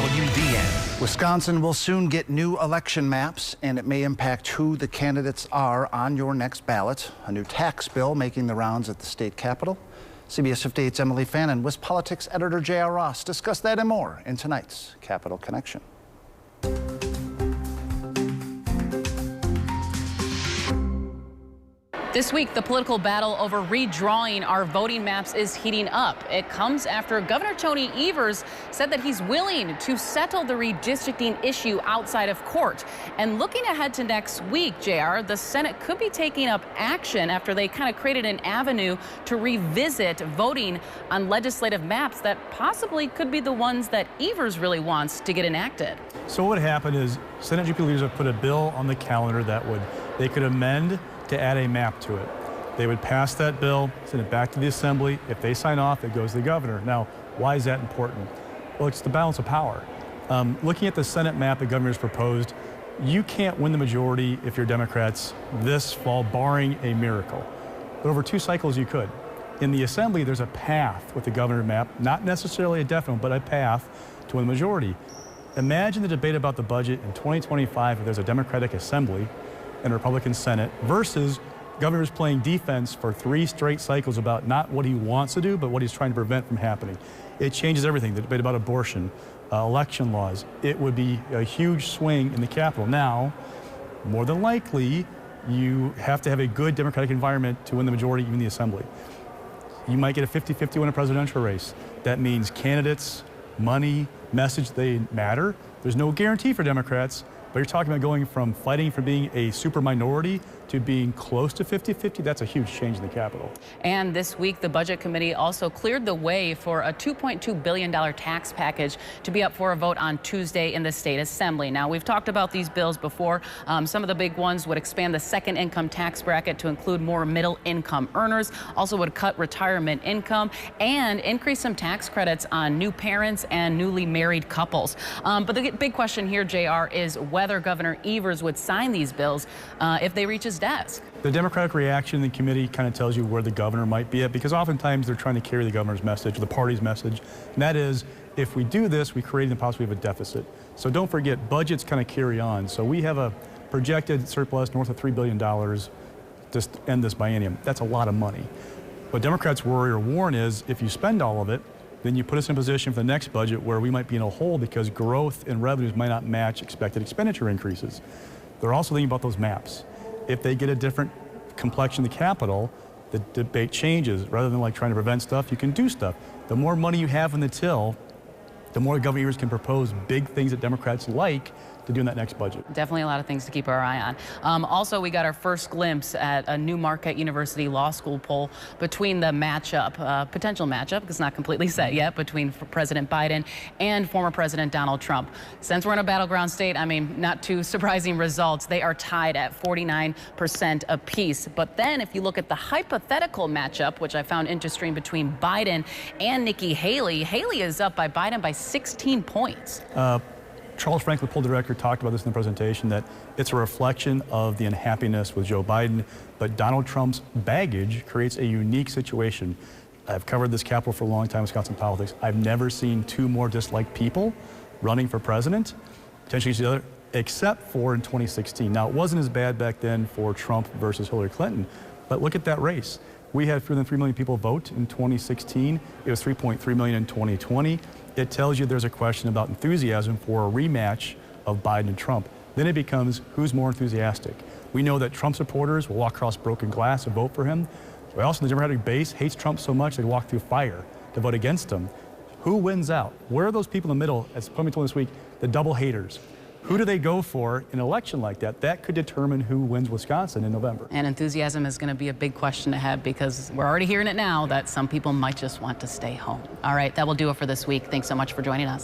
WVN. Wisconsin will soon get new election maps, and it may impact who the candidates are on your next ballot. A new tax bill making the rounds at the state capitol. CBS 58's Emilee Fannon, WisPolitics editor J.R. Ross discussed that and more in tonight's Capitol Connection. This week, the political battle over redrawing our voting maps is heating up. It comes after Governor Tony Evers said that he's willing to settle the redistricting issue outside of court. And looking ahead to next week, JR, the Senate could be taking up action after they kind of created an avenue to revisit voting on legislative maps that possibly could be the ones that Evers really wants to get enacted. So what happened is Senate GP leaders have put a bill on the calendar that they could amend to add a map to it. They would pass that bill, send it back to the Assembly. If they sign off, it goes to the governor. Now, why is that important? Well, it's the balance of power. Looking at the Senate map the governor has proposed, you can't win the majority if you're Democrats this fall, barring a miracle. But over 2 cycles, you could. In the Assembly, there's a path with the governor map, not necessarily a definite, but a path to win the majority. Imagine the debate about the budget in 2025 if there's a Democratic Assembly and a Republican Senate versus governors playing defense for 3 straight cycles about not what he wants to do, but what he's trying to prevent from happening. It changes everything. The debate about abortion, election laws. It would be a huge swing in the Capitol. Now, more than likely, you have to have a good Democratic environment to win the majority, even the Assembly. You might get a 50-50 win a presidential race. That means candidates, money, message, they matter. There's no guarantee for Democrats. But you're talking about going from fighting for being a super minority to being close to 50-50. That's a huge change in the Capitol. And this week, the Budget Committee also cleared the way for a $2.2 billion tax package to be up for a vote on Tuesday in the State Assembly. Now, we've talked about these bills before. Some of the big ones would expand the second income tax bracket to include more middle income earners, also would cut retirement income, and increase some tax credits on new parents and newly married couples. But the big question here, JR, is whether Governor Evers would sign these bills if they reach his desk. The Democratic reaction in the committee kind of tells you where the governor might be at, because oftentimes they're trying to carry the governor's message, or the party's message, and that is, if we do this, we create the possibility of a deficit. So don't forget, budgets kind of carry on. So we have a projected surplus north of $3 billion to end this biennium. That's a lot of money. What Democrats worry or warn is, if you spend all of it, then you put us in a position for the next budget where we might be in a hole because growth in revenues might not match expected expenditure increases. They're also thinking about those maps. If they get a different complexion in the Capitol, the debate changes. Rather than like trying to prevent stuff, you can do stuff. The more money you have in the till, the more Governor Evers can propose big things that Democrats like to do in that next budget. Definitely a lot of things to keep our eye on. Also, we got our first glimpse at a New Marquette University Law School poll between the matchup, potential matchup, because it's not completely set yet, between President Biden and former President Donald Trump. Since we're in a battleground state, I mean, not too surprising results. They are tied at 49% apiece. But then if you look at the hypothetical matchup, which I found interesting, between Biden and Nikki Haley, Haley is up by Biden by 16 points. Charles Franklin, poll director, talked about this in the presentation, that it's a reflection of the unhappiness with Joe Biden, but Donald Trump's baggage creates a unique situation. I've covered this Capitol for a long time, Wisconsin politics. I've never seen 2 more disliked people running for president, potentially each other, except for in 2016. Now, it wasn't as bad back then for Trump versus Hillary Clinton, but look at that race. We had fewer than 3 million people vote in 2016. It was 3.3 million in 2020. It tells you there's a question about enthusiasm for a rematch of Biden and Trump. Then it becomes who's more enthusiastic. We know that Trump supporters will walk across broken glass and vote for him. But also the Democratic base hates Trump so much they walk through fire to vote against him. Who wins out? Where are those people in the middle, as Plumlee told this week, the double haters? Who do they go for in an election like that? That could determine who wins Wisconsin in November. And enthusiasm is going to be a big question to have, because we're already hearing it now that some people might just want to stay home. All right, that will do it for this week. Thanks so much for joining us.